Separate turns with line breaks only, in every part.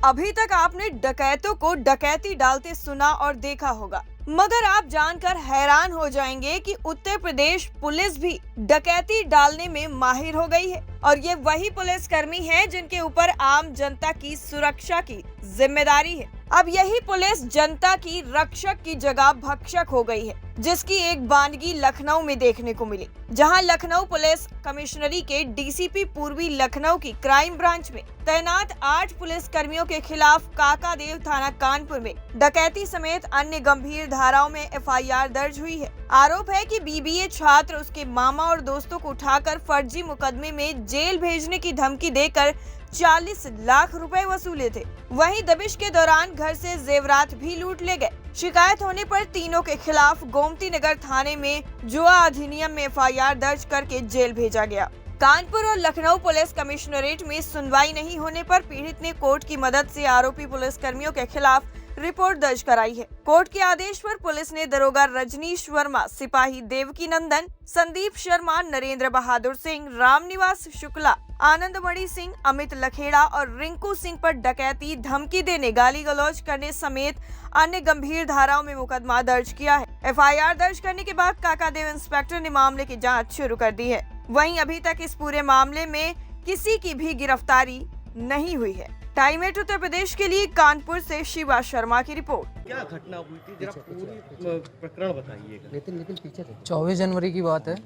अभी तक आपने डकैतों को डकैती डालते सुना और देखा होगा, मगर आप जानकर हैरान हो जाएंगे कि उत्तर प्रदेश पुलिस भी डकैती डालने में माहिर हो गई है। और ये वही पुलिसकर्मी हैं जिनके ऊपर आम जनता की सुरक्षा की जिम्मेदारी है। अब यही पुलिस जनता की रक्षक की जगह भक्षक हो गई है, जिसकी एक बानगी लखनऊ में देखने को मिली, जहां लखनऊ पुलिस कमिश्नरी के डीसीपी पूर्वी लखनऊ की क्राइम ब्रांच में तैनात 8 पुलिस कर्मियों के खिलाफ काकादेव थाना कानपुर में डकैती समेत अन्य गंभीर धाराओं में एफआईआर दर्ज हुई है। आरोप है कि बीबीए छात्र उसके मामा और दोस्तों को उठाकर फर्जी मुकदमे में जेल भेजने की धमकी देकर 40 लाख रुपए वसूले थे। वहीं दबिश के दौरान घर से जेवरात भी लूट ले गए। शिकायत होने पर तीनों के खिलाफ गोमती नगर थाने में जुआ अधिनियम में एफआईआर दर्ज करके जेल भेजा गया। कानपुर और लखनऊ पुलिस कमिश्नरेट में सुनवाई नहीं होने पर पीड़ित ने कोर्ट की मदद से आरोपी पुलिस कर्मियों के खिलाफ रिपोर्ट दर्ज कराई है। कोर्ट के आदेश पर पुलिस ने दरोगा रजनीश वर्मा, सिपाही देवकी नंदन, संदीप शर्मा, नरेंद्र बहादुर सिंह, रामनिवास शुक्ला, आनंदमणि सिंह, अमित लखेड़ा और रिंकू सिंह पर डकैती, धमकी देने, गाली गलौज करने समेत अन्य गंभीर धाराओं में मुकदमा दर्ज किया है। एफआईआर दर्ज करने के बाद काकादेव इंस्पेक्टर ने मामले की जाँच शुरू कर दी है। वहीं अभी तक इस पूरे मामले में किसी की भी गिरफ्तारी नहीं हुई है। टाइम 8 उत्तर प्रदेश के लिए कानपुर से शिवा शर्मा की रिपोर्ट।
क्या घटना हुई थी, जरा पूरी प्रकरण बताइएगा।
24 जनवरी की बात है।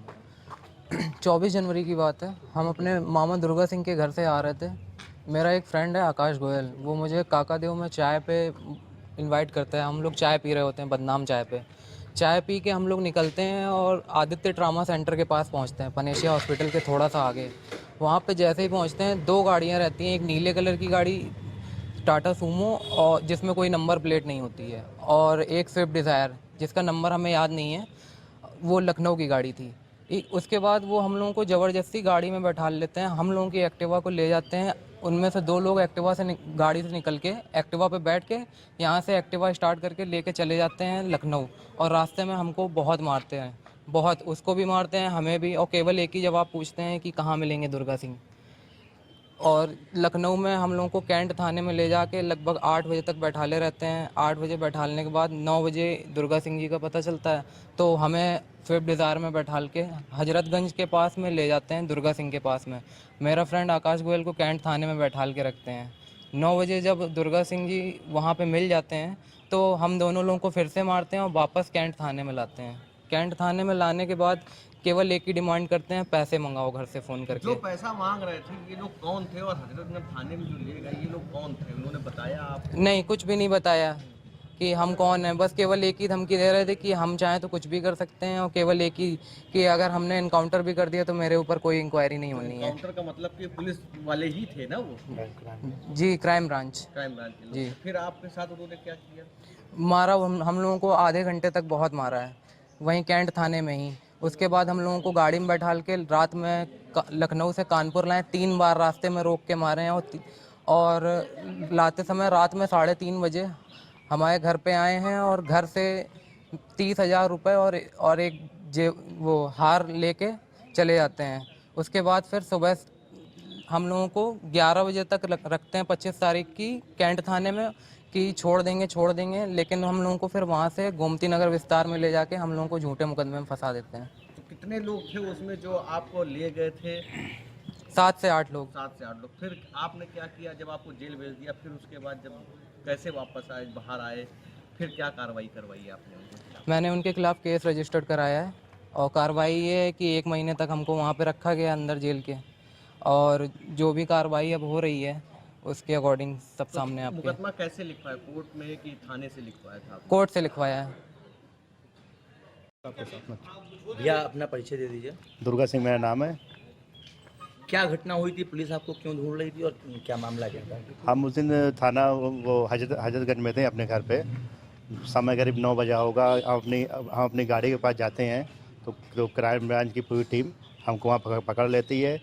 24 जनवरी की बात है। हम अपने मामा दुर्गा सिंह के घर से आ रहे थे। मेरा एक फ्रेंड है आकाश गोयल, वो मुझे काकादेव में चाय पे इनवाइट करता है। हम लोग चाय पी रहे होते हैं बदनाम चाय पे। चाय पी के हम लोग निकलते हैं और आदित्य ट्रामा सेंटर के पास पहुंचते हैं, पनेशिया हॉस्पिटल के थोड़ा सा आगे। वहाँ पे जैसे ही पहुँचते हैं, 2 गाड़ियाँ रहती हैं। एक नीले कलर की गाड़ी टाटा सूमो और जिसमें कोई नंबर प्लेट नहीं होती है, और एक स्विफ्ट डिज़ायर जिसका नंबर हमें याद नहीं है, वो लखनऊ की गाड़ी थी। उसके बाद वो हम लोगों को ज़बरदस्ती गाड़ी में बैठा लेते हैं। हम लोगों की एक्टिवा को ले जाते हैं। उनमें से 2 लोग एक्टिवा से गाड़ी से निकल के एक्टिवा पे बैठ के यहाँ से एक्टिवा स्टार्ट करके लेके चले जाते हैं लखनऊ, और रास्ते में हमको बहुत मारते हैं, बहुत। उसको भी मारते हैं, हमें भी, और केवल एक ही जवाब पूछते हैं कि कहाँ मिलेंगे दुर्गा सिंह। और लखनऊ में हम लोगों को कैंट थाने में ले जाके लगभग 8 बजे तक बैठाले रहते हैं। 8 बजे बैठालने के बाद 9 बजे दुर्गा सिंह जी का पता चलता है, तो हमें स्विफ्ट डिज़ायर में बैठाल के हजरतगंज के पास में ले जाते हैं, दुर्गा सिंह के पास में। मेरा फ्रेंड आकाश गोयल को कैंट थाने में बैठाल के रखते हैं। 9 बजे जब दुर्गा सिंह जी वहाँ पे मिल जाते हैं, तो हम दोनों लोगों को फिर से मारते हैं और वापस कैंट थाने में लाते हैं। कैंट थाने में लाने के बाद केवल एक ही डिमांड करते हैं, पैसे मंगाओ घर से फ़ोन करके।
जो पैसा मांग रहे थे ये लोग कौन थे, और हजरतगंज थाने में जो ले गए ये लोग कौन थे, उन्होंने बताया आपको?
नहीं, कुछ भी नहीं बताया कि हम कौन हैं। बस केवल एक ही धमकी दे रहे थे कि हम चाहें तो कुछ भी कर सकते हैं, और केवल एक ही कि अगर हमने इनकाउंटर भी कर दिया तो मेरे ऊपर कोई इंक्वायरी नहीं होनी है।
इनकाउंटर का मतलब कि पुलिस वाले ही थे ना वो?
जी, क्राइम ब्रांच
के लोग।
जी।
फिर आपके साथ उन्होंने क्या किया?
मारा। हम लोगों को आधे घंटे तक बहुत मारा है, वहीं कैंट थाने में ही। उसके बाद हम लोगों को गाड़ी में बैठाल के रात में लखनऊ से कानपुर लाए। 3 बार रास्ते में रोक के मारे हैं, और लाते समय रात में 3:30 बजे हमारे घर पे आए हैं, और घर से 30,000 रुपये और एक वो हार लेके चले जाते हैं। उसके बाद फिर सुबह हम लोगों को 11 बजे तक रखते हैं 25 तारीख की कैंट थाने में कि छोड़ देंगे, लेकिन हम लोगों को फिर वहाँ से गोमती नगर विस्तार में ले जाके हम लोगों को झूठे मुकदमे में फंसा देते हैं।
तो कितने लोग थे उसमें जो आपको ले गए थे?
7 से 8 लोग।
7 से 8 लोग। फिर आपने क्या किया जब आपको जेल भेज दिया? फिर उसके बाद जब कैसे वापस आए, बाहर आए, फिर क्या कार्रवाई करवाई आपने उनके खिलाफ?
मैंने उनके खिलाफ केस रजिस्टर्ड कराया है, और कार्रवाई ये है कि 1 महीने तक हमको वहाँ पे रखा गया अंदर जेल के, और जो भी कार्रवाई अब हो रही है उसके अकॉर्डिंग सब सामने आपके।
मुकदमा कैसे लिखवाया, कोर्ट में कि थाने से लिखवाया था?
कोर्ट से लिखवाया है।
भैया अपना परिचय दे दीजिए।
दुर्गा सिंह मेरा नाम है।
क्या घटना हुई थी, पुलिस आपको क्यों ढूंढ रही थी और क्या मामला क्या था?
हम उस दिन थाना वो हजरतगंज में थे अपने घर पे। समय करीब 9 बजा होगा। हम अपनी गाड़ी के पास जाते हैं तो क्राइम ब्रांच की पूरी टीम हमको वहाँ पकड़ लेती है,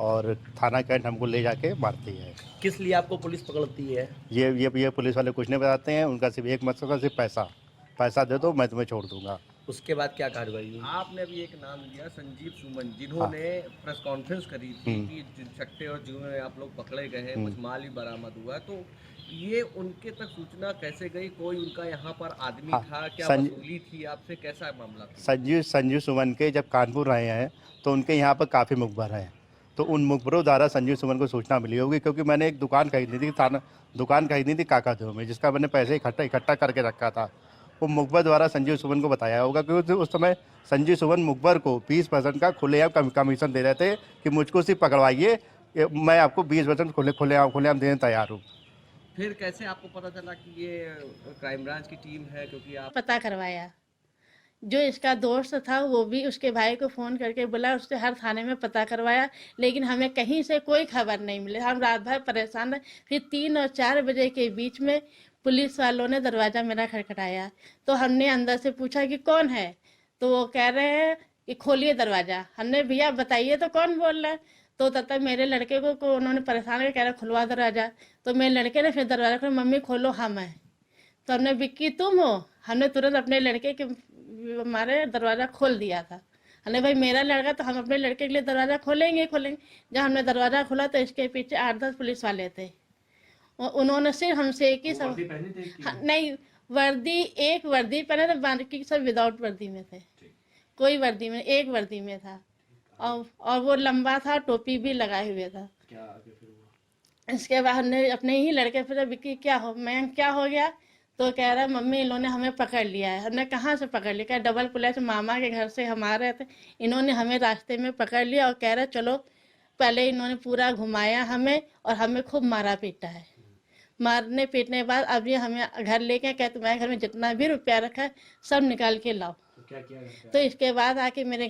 और थाना कैंट हमको ले जाके मारती है।
किस लिए आपको पुलिस पकड़ती है?
ये पुलिस वाले कुछ नहीं बताते हैं। उनका सिर्फ एक मकसद है, सिर्फ पैसा दे दो, मैं तुम्हें छोड़ दूंगा।
उसके बाद क्या कार्रवाई हुई?
आपने अभी एक नाम लिया, संजीव सुमन, जिन्होंने प्रेस कॉन्फ्रेंस करी थी कि चट्टे और जुए में आप लोग पकड़े गए हैं, कुछ माल भी बरामद हुआ, तो ये उनके तक सूचना कैसे गई? कोई उनका यहाँ पर आदमी
हाँ,
था क्या? वसूली थी आपसे? कैसा मामला था?
संजीव सुमन के जब कानपुर आए हैं तो उनके यहाँ पर काफ़ी मुखबिर हैं, तो उन मुखबिरों द्वारा संजीव सुमन को सूचना मिली होगी, क्योंकि मैंने एक दुकान खरीदनी थी काकादेव में, जिसका मैंने पैसे इकट्ठा करके रखा था। वो मुखबिर द्वारा संजीव सुमन को बताया होगा, क्योंकि उस समय संजीव सुमन मुखबिर को 20% का खुलेआम कमीशन दे रहे थे कि मुझको सिर्फ पकड़वाइए, मैं आपको 20% खुलेआम देने तैयार हूँ।
फिर कैसे आपको पता चला कि ये क्राइम ब्रांच की टीम है? क्योंकि आप
पता करवाया, जो इसका दोस्त था वो भी उसके भाई को फ़ोन करके बोला, उससे हर थाने में पता करवाया, लेकिन हमें कहीं से कोई खबर नहीं मिली। हम रात भर परेशान रहे। फिर 3 और 4 बजे के बीच में पुलिस वालों ने दरवाज़ा मेरा खटखटाया, तो हमने अंदर से पूछा कि कौन है, तो वो कह रहे हैं कि खोलिए दरवाज़ा। हमने भैया बताइए तो कौन बोल रहा है, तो तब तक मेरे लड़के को उन्होंने परेशान कर कह रहा खुलवा दरवाज़ा। तो मेरे लड़के ने फिर दरवाज़ा खोला, मम्मी खोलो हाँ मैं। तो हमने विक्की तुम हो? हमने तुरंत अपने लड़के के हमारे दरवाज़ा खोल दिया था। हमने भाई मेरा लड़का तो हम अपने लड़के के लिए दरवाज़ा खोलेंगे। जब हमने दरवाज़ा खोला तो इसके पीछे 8-10 पुलिस वाले थे। उन्होंने सिर्फ हमसे एक ही सब नहीं, वर्दी एक वर्दी पहने थे, बाकी सब विदाउट वर्दी में थे। कोई वर्दी में, एक वर्दी में था, और वो लंबा था, टोपी भी लगाए हुए था। इसके बाद हमने अपने ही लड़के फिर विक्की क्या हो, मैं क्या हो गया, तो कह रहा मम्मी इन्होंने हमें पकड़ लिया है। हमने कहाँ से पकड़ लिया? क्या डबल पुलिस मामा के घर से हम आ रहे थे, इन्होंने हमें रास्ते में पकड़ लिया और कह रहा चलो। पहले इन्होंने पूरा घुमाया हमें और हमें खूब मारा पीटा है। मारने पीटने के बाद अब ये हमें घर लेके कह तुम्हारे घर में जितना भी रुपया रखा है सब निकाल के लाओ। तो इसके बाद आके मेरे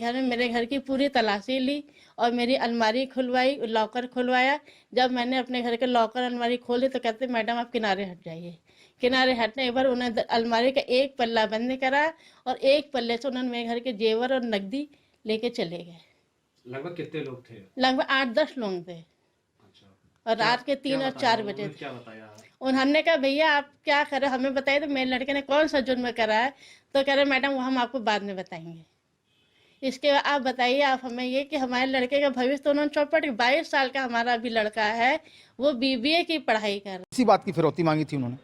घर की पूरी तलाशी ली और मेरी अलमारी खुलवाई, लॉकर खुलवाया। जब मैंने अपने घर के लॉकर अलमारी खोली तो कहते मैडम आप किनारे हट जाइए। किनारे हटने के बाद उन्होंने अलमारी का एक पल्ला बंद करा और एक पल्ले से उन्होंने मेरे घर के जेवर और नकदी लेके चले गए।
लगभग कितने लोग थे?
लगभग 8-10 लोग थे। और रात के 3 और 4 बजे
क्या बताया?
उन्होंने कहा भैया आप क्या कर रहे हमें बताइए। तो मेरे लड़के ने कौन सा जुर्म करा है, तो कह रहे मैडम वो हम आपको बाद में बताएंगे। इसके बाद आप बताइए आप हमें ये कि हमारे लड़के का भविष्य तो उन्होंने चौपट। 22 साल का हमारा अभी लड़का है, वो BBA की पढ़ाई कर रहा है।
इसी बात की फिरौती मांगी थी उन्होंने।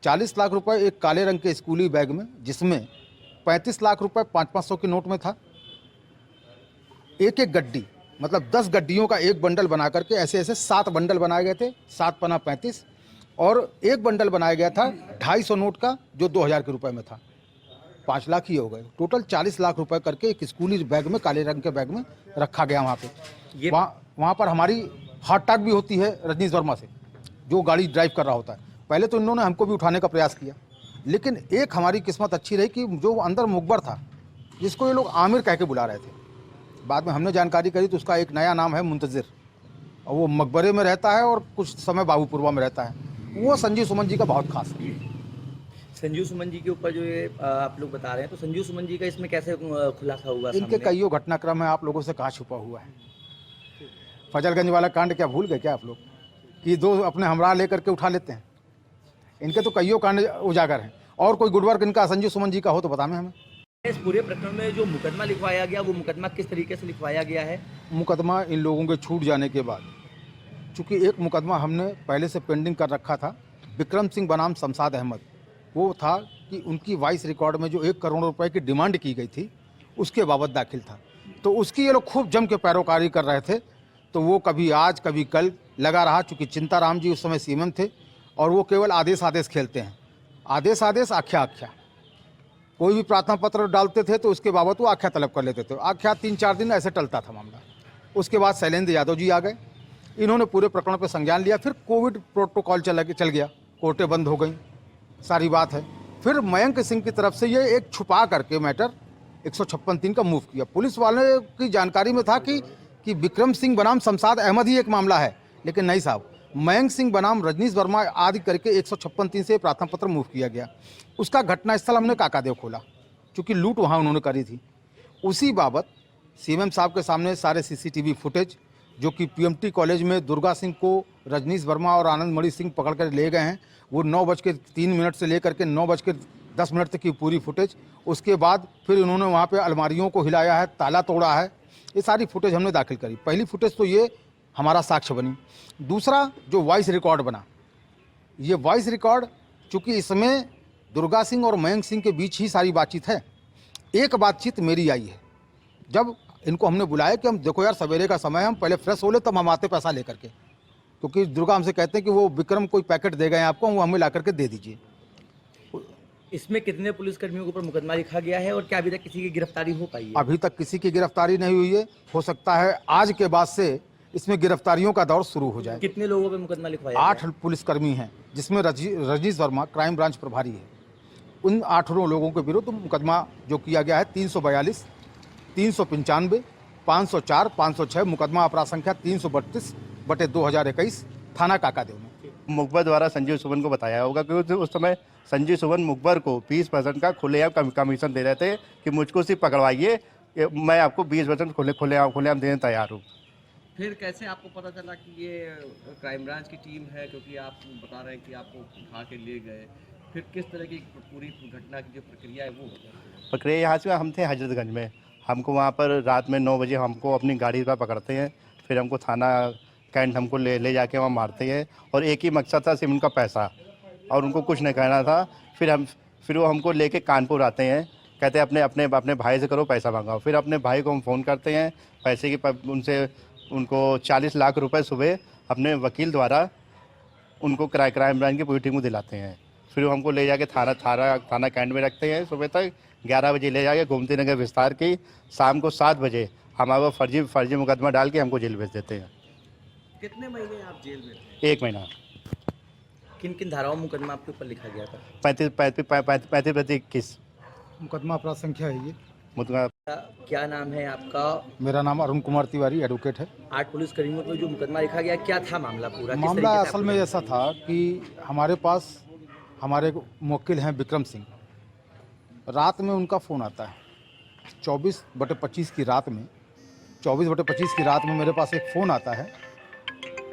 40 लाख रुपए एक काले रंग के स्कूली बैग में, जिसमें 35 लाख रुपए 500-500 के नोट में था। एक गड्डी, मतलब 10 गड्डियों का एक बंडल बना करके ऐसे 7 बंडल बनाए गए थे। 7 पना 35 और एक बंडल बनाया गया था 250 नोट का, जो 2000 के रुपए में था। 5 लाख ही हो गए। टोटल 40 लाख रुपए करके एक स्कूली बैग में, काले रंग के बैग में रखा गया। वहाँ पे वहाँ पर हमारी हार्ट टॉक भी होती है रजनीश वर्मा से, जो गाड़ी ड्राइव कर रहा होता है। पहले तो इन्होंने हमको भी उठाने का प्रयास किया, लेकिन एक हमारी किस्मत अच्छी रही कि जो अंदर मुखबिर था, जिसको ये लोग आमिर कह के बुला रहे थे, बाद में हमने जानकारी करी तो उसका एक नया नाम है मुंतजिर, और वो मकबरे में रहता है और कुछ समय बाबूपुरवा में रहता है। वो संजीव सुमन जी का बहुत खास है।
संजीव सुमन जी के ऊपर जो ये आप लोग बता रहे हैं, तो संजीव सुमन जी का इसमें कैसे खुलासा हुआ?
इनके कईयों घटनाक्रम है, आप लोगों से कहाँ छुपा हुआ है। फजलगंज वाला कांड क्या भूल गए क्या आप लोग, कि 2 अपने हमरा लेकर के उठा लेते हैं। इनके तो कईयों कांड उजागर हैं। और कोई गुड वर्क इनका संजीव सुमन जी का हो तो बताएं हमें।
इस पूरे प्रकरण में जो मुकदमा लिखवाया गया, वो मुकदमा किस तरीके से लिखवाया गया है?
मुकदमा इन लोगों के छूट जाने के बाद, चूँकि एक मुकदमा हमने पहले से पेंडिंग कर रखा था, विक्रम सिंह बनाम शमशाद अहमद, वो था कि उनकी वॉइस रिकॉर्ड में जो 1 करोड़ रुपए की डिमांड की गई थी उसके बाबत दाखिल था। तो उसकी ये लोग खूब जम के पैरोकारी कर रहे थे। तो वो कभी आज कभी कल लगा रहा, चूँकि चिंताराम जी उस समय सीएम थे और वो केवल आदेश खेलते हैं। आदेश आख्या। कोई भी प्रार्थना पत्र डालते थे तो उसके बाबत वो आख्या तलब कर लेते थे। आख्या 3-4 दिन ऐसे टलता था मामला। उसके बाद शैलेंद्र यादव जी आ गए, इन्होंने पूरे प्रकरण पर संज्ञान लिया। फिर कोविड प्रोटोकॉल चल गया, कोर्टें बंद हो गई, सारी बात है। फिर मयंक सिंह की तरफ से ये एक छुपा करके मैटर 156(3) का मूव किया। पुलिस वाले की जानकारी में था कि विक्रम सिंह बनाम शमशाद अहमद ही एक मामला है, लेकिन नहीं साहब, मयंक सिंह बनाम रजनीश वर्मा आदि करके 156(3) से प्रार्थना पत्र मूव किया गया। उसका घटनास्थल हमने काकादेव खोला, क्योंकि लूट वहाँ उन्होंने करी थी। उसी बाबत सीएम साहब के सामने सारे CCTV फुटेज, जो कि PMT कॉलेज में दुर्गा सिंह को रजनीश वर्मा और आनंद मणि सिंह पकड़ कर ले गए हैं, वो 9:03 से लेकर के 9:10 तक की पूरी फुटेज। उसके बाद फिर उन्होंने वहाँ पे अलमारियों को हिलाया है, ताला तोड़ा है, ये सारी फुटेज हमने दाखिल करी। पहली फुटेज तो ये हमारा साक्ष्य बनी। दूसरा जो वॉइस रिकॉर्ड बना, ये वॉइस रिकॉर्ड, चूंकि इसमें दुर्गा सिंह और मयंक सिंह के बीच ही सारी बातचीत है। एक बातचीत मेरी आई है, जब इनको हमने बुलाया कि हम देखो यार सवेरे का समय है, हम पहले फ्रेश हो ले तब हम आते पैसा लेकर के, क्योंकि दुर्गा हमसे कहते हैं कि वो विक्रम कोई पैकेट दे गए हैं आपको, वो हमें ला करके दे दीजिए।
इसमें कितने पुलिसकर्मियों के ऊपर मुकदमा लिखा गया है और क्या अभी तक किसी की गिरफ्तारी हो पाई है?
अभी तक किसी की गिरफ्तारी नहीं हुई है, हो सकता है आज के बाद से इसमें गिरफ्तारियों का दौर शुरू हो जाए।
कितने लोगों पर मुकदमा लिखवाया
8 पुलिसकर्मी हैं, जिसमें रजनीश वर्मा क्राइम ब्रांच प्रभारी है। उन 8 लोगों के विरुद्ध मुकदमा जो किया गया है 342, 395, 504, 506, मुकदमा अपराध संख्या 332/2021, थाना काकादेव में।
मुखबर द्वारा संजीव सुमन को बताया होगा, क्योंकि उस समय संजीव सुमन मुखबर को 20% का खुलेआम कमीशन दे रहे थे कि मुझको सिर्फ पकड़वाइए, मैं आपको 20% खुलेआम देने तैयार हूँ।
फिर कैसे आपको पता चला कि ये क्राइम ब्रांच की टीम है, क्योंकि आप बता रहे हैं कि आपको उठा के ले गए? फिर किस तरह की पूरी घटना की जो प्रक्रिया है वो
प्रक्रिया यहाँ से हम थे हजरतगंज में, हमको वहाँ पर रात में 9 बजे हमको अपनी गाड़ी पर पकड़ते हैं, फिर हमको थाना कैंट हमको ले जाके वहाँ मारते हैं, और एक ही मकसद था सिर्फ उनका पैसा, और उनको कुछ नहीं कहना था। फिर वो हमको लेके कानपुर आते हैं, कहते हैं अपने भाई से करो, पैसा मंगाओ। फिर अपने भाई को हम फ़ोन करते हैं, पैसे की उनसे उनको 40 लाख रुपए सुबह अपने वकील द्वारा उनको क्राइम ब्रांच की पूरी टीम को दिलाते हैं। फिर वो हमको ले जाके थाना कैंट में रखते हैं सुबह तक। 11 बजे ले जाके गोमती नगर विस्तार की, शाम को 7 बजे हमारा फर्जी मुकदमा डाल के हमको जेल भेज देते हैं।
कितने महीने आप जेल में थे?
1 महीना।
किन किन धाराओं में मुकदमा आपके ऊपर लिखा गया था?
35/21
मुकदमा अपराध संख्या है ये।
मुकदमा।
क्या नाम है आपका?
मेरा नाम अरुण कुमार तिवारी, एडवोकेट है।
8 पुलिसकर्मियों पर जो मुकदमा लिखा गया, क्या था मामला पूरा? किस
मामला
तरीके से
असल में ऐसा था कि हमारे पास हमारे मुवक्किल हैं विक्रम सिंह, रात में उनका फ़ोन आता है 24/25 की रात में। 24/25 की रात में मेरे पास एक फ़ोन आता है,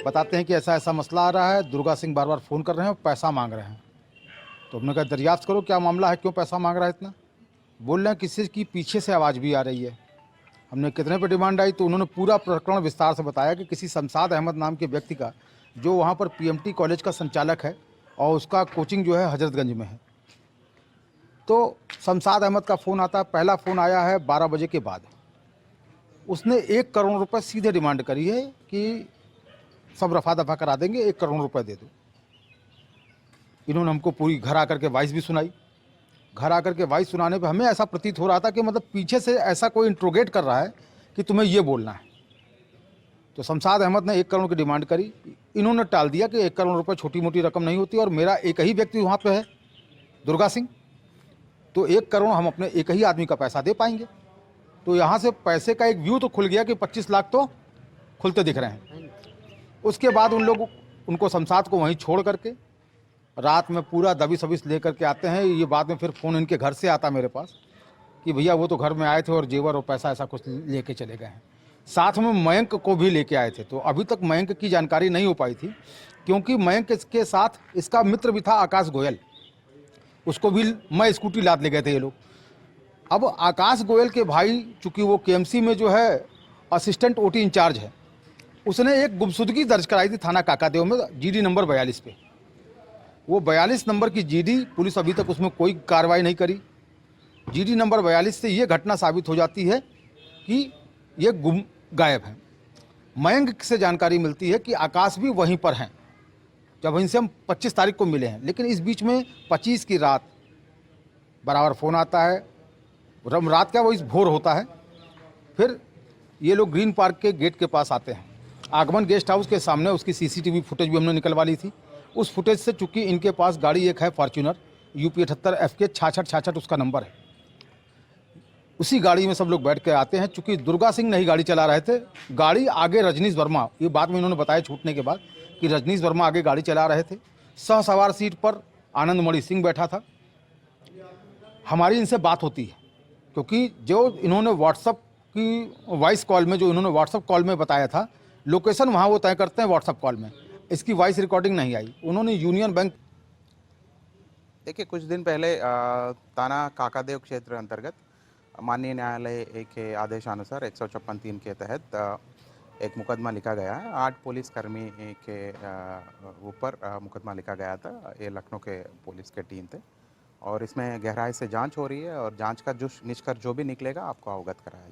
बताते हैं कि ऐसा ऐसा मसला आ रहा है, दुर्गा सिंह बार बार फ़ोन कर रहे हैं और पैसा मांग रहे हैं। तो हमने कहा दरियाफ्त करो क्या मामला है, क्यों पैसा मांग रहा है इतना। बोल रहे हैं किसी की पीछे से आवाज़ भी आ रही है। हमने कितने पे डिमांड आई, तो उन्होंने पूरा प्रकरण विस्तार से बताया कि किसी शमशाद अहमद नाम के व्यक्ति का, जो वहाँ पर PMT कॉलेज का संचालक है और उसका कोचिंग जो है हजरतगंज में है। तो शमशाद अहमद का फ़ोन आता है, पहला फ़ोन आया है 12 बजे के बाद। उसने 1 करोड़ रुपए सीधे डिमांड करी है कि सब रफा दफा करा देंगे, 1 करोड़ रुपए दे दो। इन्होंने हमको पूरी घर आकर के वॉइस भी सुनाई। घर आकर के वॉइस सुनाने पे हमें ऐसा प्रतीत हो रहा था कि मतलब पीछे से ऐसा कोई इंट्रोगेट कर रहा है कि तुम्हें ये बोलना है। तो शमशाद अहमद ने 1 करोड़ की डिमांड करी, इन्होंने टाल दिया कि 1 करोड़ रुपए छोटी मोटी रकम नहीं होती, और मेरा एक ही व्यक्ति वहाँ पे है दुर्गा सिंह, तो 1 करोड़ हम अपने एक ही आदमी का पैसा दे पाएंगे। तो यहाँ से पैसे का एक व्यू तो खुल गया कि 25 लाख तो खुलते दिख रहे हैं। उसके बाद उनको शमशाद को वहीं छोड़ करके रात में पूरा दबिश सबिश ले करके आते हैं। ये बाद में फिर फ़ोन इनके घर से आता मेरे पास कि भैया वो तो घर में आए थे और जेवर और पैसा ऐसा कुछ लेके चले गए हैं। साथ में मयंक को भी लेके आए थे। तो अभी तक मयंक की जानकारी नहीं हो पाई थी, क्योंकि मयंक के साथ इसका मित्र भी था आकाश गोयल, उसको भी मैं स्कूटी लाद ले गए थे ये लोग। अब आकाश गोयल के भाई, चूँकि वो KMC में जो है असिस्टेंट OT इंचार्ज है, उसने एक गुमशुदगी दर्ज कराई थी थाना काकादेव में GD नंबर 42 पे। वो 42 नंबर की GD पुलिस अभी तक उसमें कोई कार्रवाई नहीं करी। GD नंबर 42 से ये घटना साबित हो जाती है कि ये गायब है। मयंक से जानकारी मिलती है कि आकाश भी वहीं पर हैं, जब इनसे हम 25 तारीख को मिले हैं। लेकिन इस बीच में 25 की रात बराबर फ़ोन आता है, रात क्या वो इस भोर होता है। फिर ये लोग ग्रीन पार्क के गेट के पास आते हैं, आगमन गेस्ट हाउस के सामने उसकी CCTV फुटेज भी हमने निकलवा ली थी। उस फुटेज से चूँकि इनके पास गाड़ी एक है फॉर्च्यूनर UP 78 FK 6666 उसका नंबर है, उसी गाड़ी में सब लोग बैठ के आते हैं। चूँकि दुर्गा सिंह नहीं गाड़ी चला रहे थे, गाड़ी आगे रजनीश वर्मा, ये बाद में इन्होंने बताया छूटने के बाद कि रजनीश वर्मा आगे गाड़ी चला रहे थे। सहसवार सीट पर आनंदमणि सिंह बैठा था। हमारी इनसे बात होती है, क्योंकि जो इन्होंने व्हाट्सअप की वॉइस कॉल में, जो इन्होंने व्हाट्सअप कॉल में बताया था, लोकेशन वहाँ वो तय करते हैं व्हाट्सअप कॉल में। इसकी वॉइस रिकॉर्डिंग नहीं आई। उन्होंने यूनियन बैंक,
देखिए कुछ दिन पहले थाना काकादेव क्षेत्र अंतर्गत माननीय न्यायालय के आदेशानुसार 156(3) के तहत एक मुकदमा लिखा गया है। 8 पुलिसकर्मी के ऊपर मुकदमा लिखा गया था। ये लखनऊ के पुलिस के टीम थे और इसमें गहराई से जांच हो रही है और जांच का जो निष्कर्ष जो भी निकलेगा आपको अवगत कराया जाएगा।